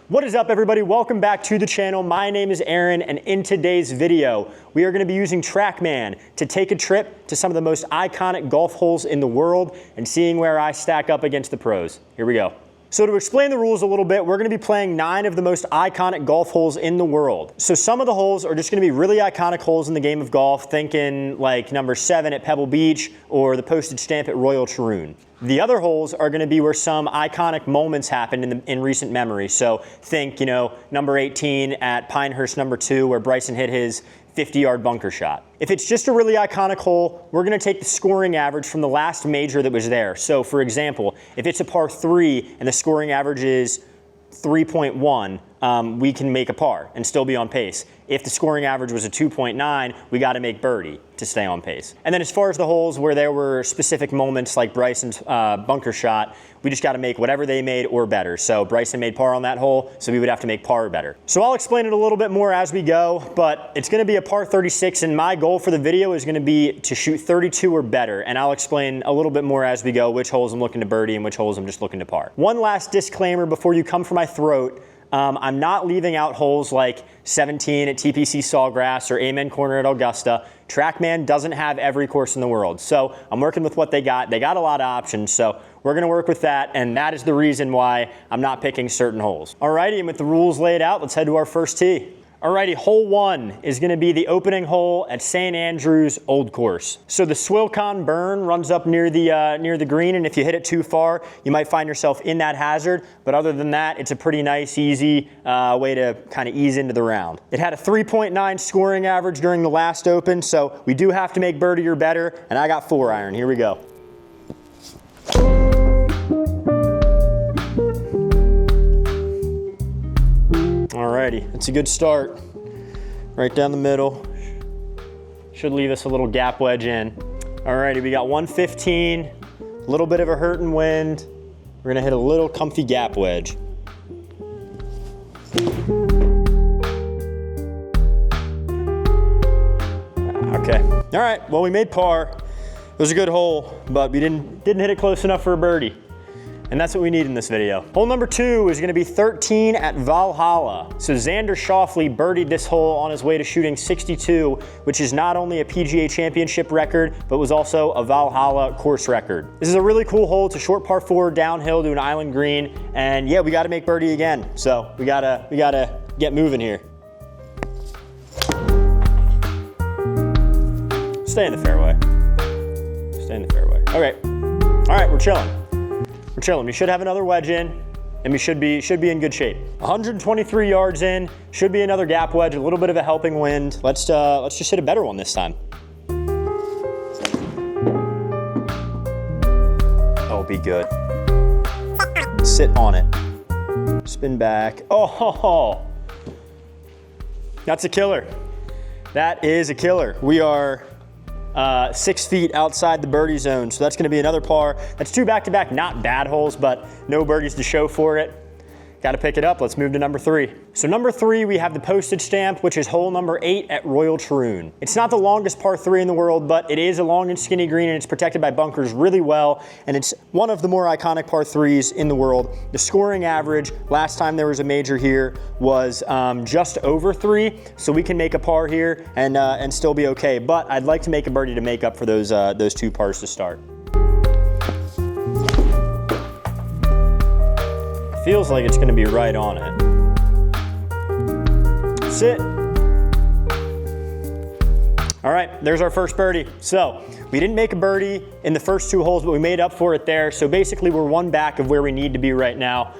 What is up, everybody? Welcome back to the channel. My name is Aaron, and in today's video, we are going to be using Trackman to take a trip to some of the most iconic golf holes in the world and seeing where I stack up against the pros. Here we go. So to explain the rules a little bit, we're going to be playing 9 of the most iconic golf holes in the world. So some of the holes are just going to be really iconic holes in the game of golf, thinking like number 7 at Pebble Beach or the postage stamp at Royal Troon. The other holes are going to be where some iconic moments happened in recent memory. So think, number 18 at Pinehurst number 2 where Bryson hit his 50-yard bunker shot. If it's just a really iconic hole, we're going to take the scoring average from the last major that was there. So for example, if it's a par 3 and the scoring average is 3.1, we can make a par and still be on pace. If the scoring average was a 2.9, we got to make birdie to stay on pace. And then as far as the holes where there were specific moments like Bryson's bunker shot, we just got to make whatever they made or better. So Bryson made par on that hole, so we would have to make par or better. So I'll explain it a little bit more as we go, but it's going to be a par 36, and my goal for the video is going to be to shoot 32 or better, and I'll explain a little bit more as we go which holes I'm looking to birdie and which holes I'm just looking to par. One last disclaimer before you come for my throat. I'm not leaving out holes like 17 at TPC Sawgrass or Amen Corner at Augusta. Trackman doesn't have every course in the world, so I'm working with what they got. They got a lot of options, so we're going to work with that, and that is the reason why I'm not picking certain holes. Alrighty, and with the rules laid out, let's head to our first tee. Alrighty, hole 1 is going to be the opening hole at St. Andrews Old Course. So the Swilcon burn runs up near the green, and if you hit it too far, you might find yourself in that hazard. But other than that, it's a pretty nice, easy way to kind of ease into the round. It had a 3.9 scoring average during the last open, so we do have to make birdie or better, and I got 4 iron. Here we go. Alrighty, it's a good start. Right down the middle. Should leave us a little gap wedge in. Alrighty, we got 115, a little bit of a hurting wind. We're gonna hit a little comfy gap wedge. Okay, all right, well, we made par. It was a good hole, but we didn't hit it close enough for a birdie. And that's what we need in this video. Hole number 2 is gonna be 13 at Valhalla. So Xander Schauffele birdied this hole on his way to shooting 62, which is not only a PGA championship record, but was also a Valhalla course record. This is a really cool hole. It's a short par 4 downhill to an island green. And yeah, we gotta make birdie again. So we gotta get moving here. Stay in the fairway. Stay in the fairway. Okay, all right, we're chilling. We're chilling. We should have another wedge in, and we should be in good shape. 123 yards in, should be another gap wedge, a little bit of a helping wind. Let's just hit a better one this time. Oh, be good. Sit on it. Spin back. Oh, that's a killer. That is a killer. We are 6 feet outside the birdie zone, so that's going to be another par. That's 2 back-to-back, not bad holes, but no birdies to show for it. Got to pick it up. Let's move to number 3. So number 3, we have the postage stamp, which is hole number 8 at Royal Troon. It's not the longest par 3 in the world, but it is a long and skinny green, and it's protected by bunkers really well, and it's one of the more iconic par 3s in the world. The scoring average, last time there was a major here, was just over 3, so we can make a par here and still be okay, but I'd like to make a birdie to make up for those 2 pars to start. Feels like it's going to be right on it. Sit. All right, there's our first birdie. So we didn't make a birdie in the first 2 holes, but we made up for it there. So basically we're 1 back of where we need to be right now.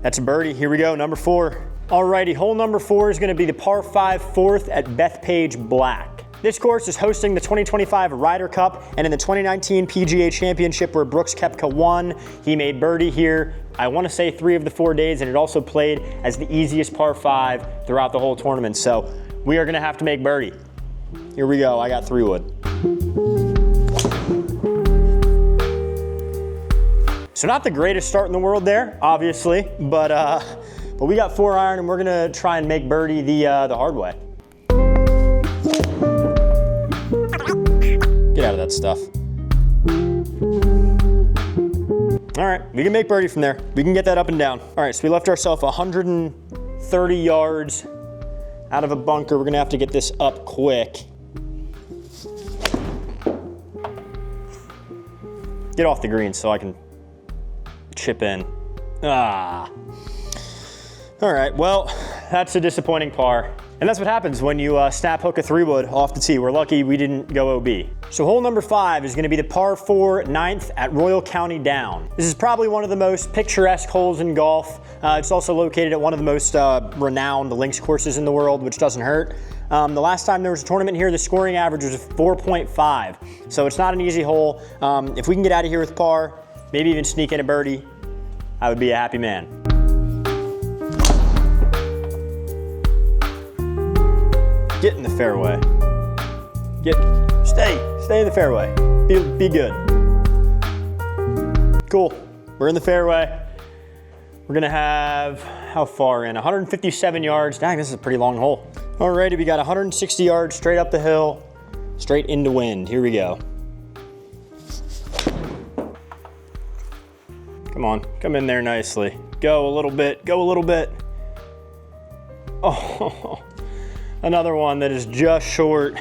That's a birdie. Here we go, number 4. Alrighty, hole number 4 is going to be the par 5 4th at Bethpage Black. This course is hosting the 2025 Ryder Cup, and in the 2019 PGA Championship where Brooks Koepka won, he made birdie here, I want to say 3 of the 4 days, and it also played as the easiest par 5 throughout the whole tournament. So we are going to have to make birdie. Here we go. I got 3 wood. So not the greatest start in the world there, obviously, but we got 4 iron, and we're going to try and make birdie the hard way. Get out of that stuff. All right, we can make birdie from there. We can get that up and down. All right, so we left ourselves 130 yards out of a bunker. We're gonna have to get this up quick. Get off the green so I can chip in. Ah. All right, well, that's a disappointing par. And that's what happens when you snap hook a 3-wood off the tee. We're lucky we didn't go OB. So hole number 5 is gonna be the par 4 9th at Royal County Down. This is probably one of the most picturesque holes in golf. It's also located at one of the most renowned links courses in the world, which doesn't hurt. The last time there was a tournament here, the scoring average was 4.5. So it's not an easy hole. If we can get out of here with par, maybe even sneak in a birdie, I would be a happy man. Get in the fairway. Stay in the fairway. Be good. Cool, we're in the fairway. We're gonna have, how far in? 157 yards. Dang, this is a pretty long hole. Alrighty, we got 160 yards straight up the hill, straight into wind. Here we go. Come on, come in there nicely. Go a little bit, go a little bit. Oh, another one that is just short.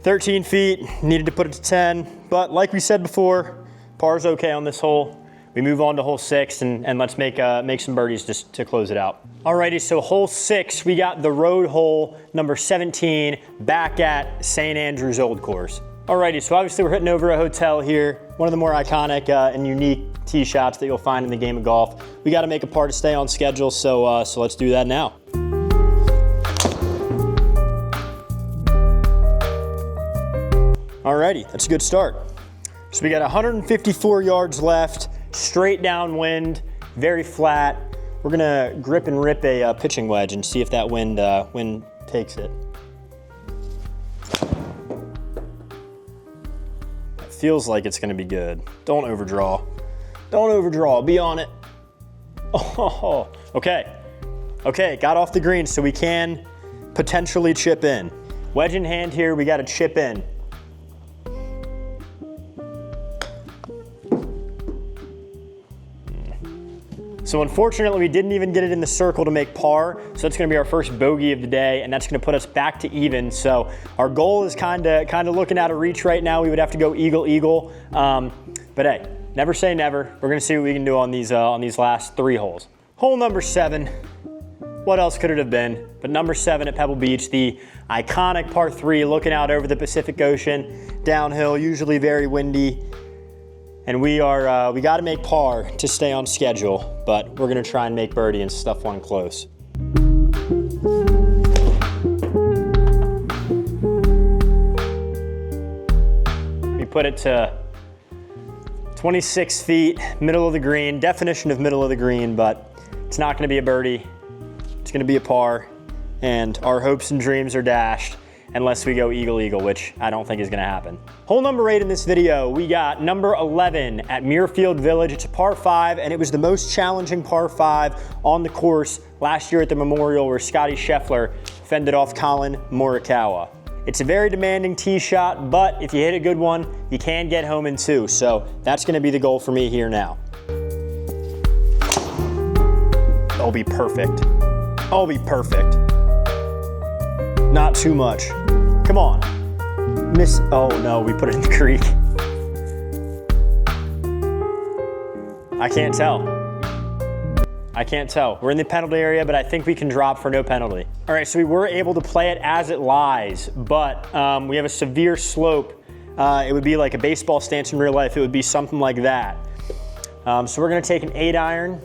13 feet, needed to put it to 10, but like we said before, par's okay on this hole. We move on to hole 6 and let's make some birdies just to close it out. Alrighty, so hole 6, we got the road hole, number 17, back at St. Andrews Old Course. Alrighty, so obviously we're hitting over a hotel here, one of the more iconic and unique tee shots that you'll find in the game of golf. We gotta make a par to stay on schedule, so let's do that now. Alrighty, that's a good start. So we got 154 yards left, straight downwind, very flat. We're gonna grip and rip a pitching wedge and see if that wind takes it. It feels like it's gonna be good. Don't overdraw. Don't overdraw, be on it. Oh, okay. Okay, got off the green, so we can potentially chip in. Wedge in hand here, we gotta chip in. So unfortunately, we didn't even get it in the circle to make par. So that's gonna be our first bogey of the day, and that's gonna put us back to even. So our goal is kinda looking out of reach right now. We would have to go eagle. But hey, never say never. We're gonna see what we can do on these last 3 holes. Hole number 7. What else could it have been? But number 7 at Pebble Beach, the iconic par 3, looking out over the Pacific Ocean, downhill, usually very windy. And we got to make par to stay on schedule, but we're going to try and make birdie and stuff one close. We put it to 26 feet, middle of the green, definition of middle of the green, but it's not going to be a birdie. It's going to be a par, and our hopes and dreams are dashed unless we go eagle, which I don't think is gonna happen. Hole number 8 in this video, we got number 11 at Muirfield Village. It's a par 5, and it was the most challenging par 5 on the course last year at the Memorial, where Scotty Scheffler fended off Colin Morikawa. It's a very demanding tee shot, but if you hit a good one, you can get home in 2. So that's gonna be the goal for me here now. I'll be perfect. I'll be perfect. Not too much. Come on. Miss, oh no, we put it in the creek. I can't tell. I can't tell. We're in the penalty area, but I think we can drop for no penalty. All right, so we were able to play it as it lies, but we have a severe slope. It would be like a baseball stance in real life. It would be something like that. So we're gonna take an 8-iron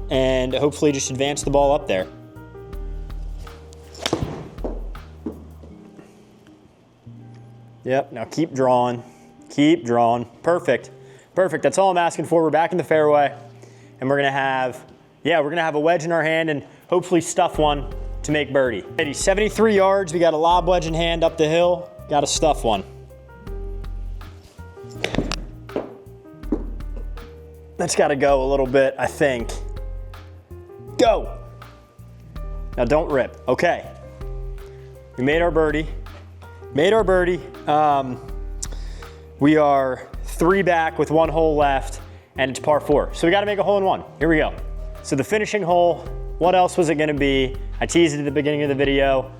and hopefully just advance the ball up there. Yep, now keep drawing, Perfect, perfect, that's all I'm asking for. We're back in the fairway, and we're gonna have a wedge in our hand and hopefully stuff one to make birdie. 73 yards, we got a lob wedge in hand up the hill, gotta stuff one. That's gotta go a little bit, I think. Go! Now don't rip, okay. We made our birdie. We are 3 back with 1 hole left, and it's par 4. So we gotta make a hole in one. Here we go. So the finishing hole, what else was it gonna be? I teased it at the beginning of the video,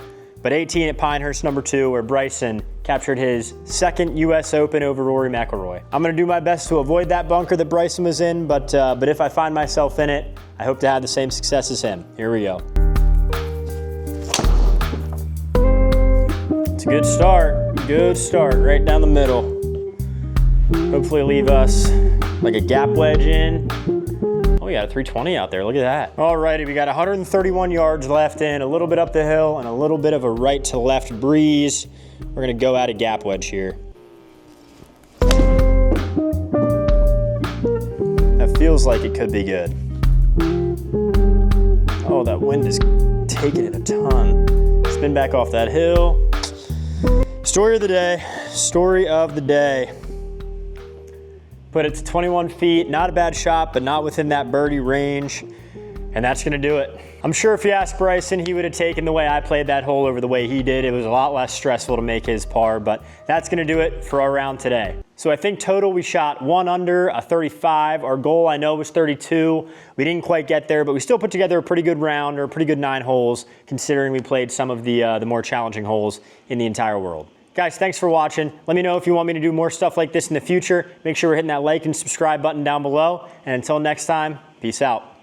but 18 at Pinehurst number 2, where Bryson captured his second US Open over Rory McIlroy. I'm gonna do my best to avoid that bunker that Bryson was in, but if I find myself in it, I hope to have the same success as him. Here we go. It's a good start, right down the middle. Hopefully leave us like a gap wedge in. Oh, we got a 320 out there, look at that. Alrighty, we got 131 yards left in, a little bit up the hill and a little bit of a right to left breeze. We're gonna go at a gap wedge here. That feels like it could be good. Oh, that wind is taking it a ton. Spin back off that hill. Story of the day. Put it to 21 feet, not a bad shot, but not within that birdie range. And that's gonna do it. I'm sure if you asked Bryson, he would have taken the way I played that hole over the way he did. It was a lot less stressful to make his par, but that's gonna do it for our round today. So I think total we shot 1 under, a 35. Our goal I know was 32. We didn't quite get there, but we still put together a pretty good round, or a pretty good 9 holes, considering we played some of the more challenging holes in the entire world. Guys, thanks for watching. Let me know if you want me to do more stuff like this in the future. Make sure we're hitting that like and subscribe button down below. And until next time, peace out.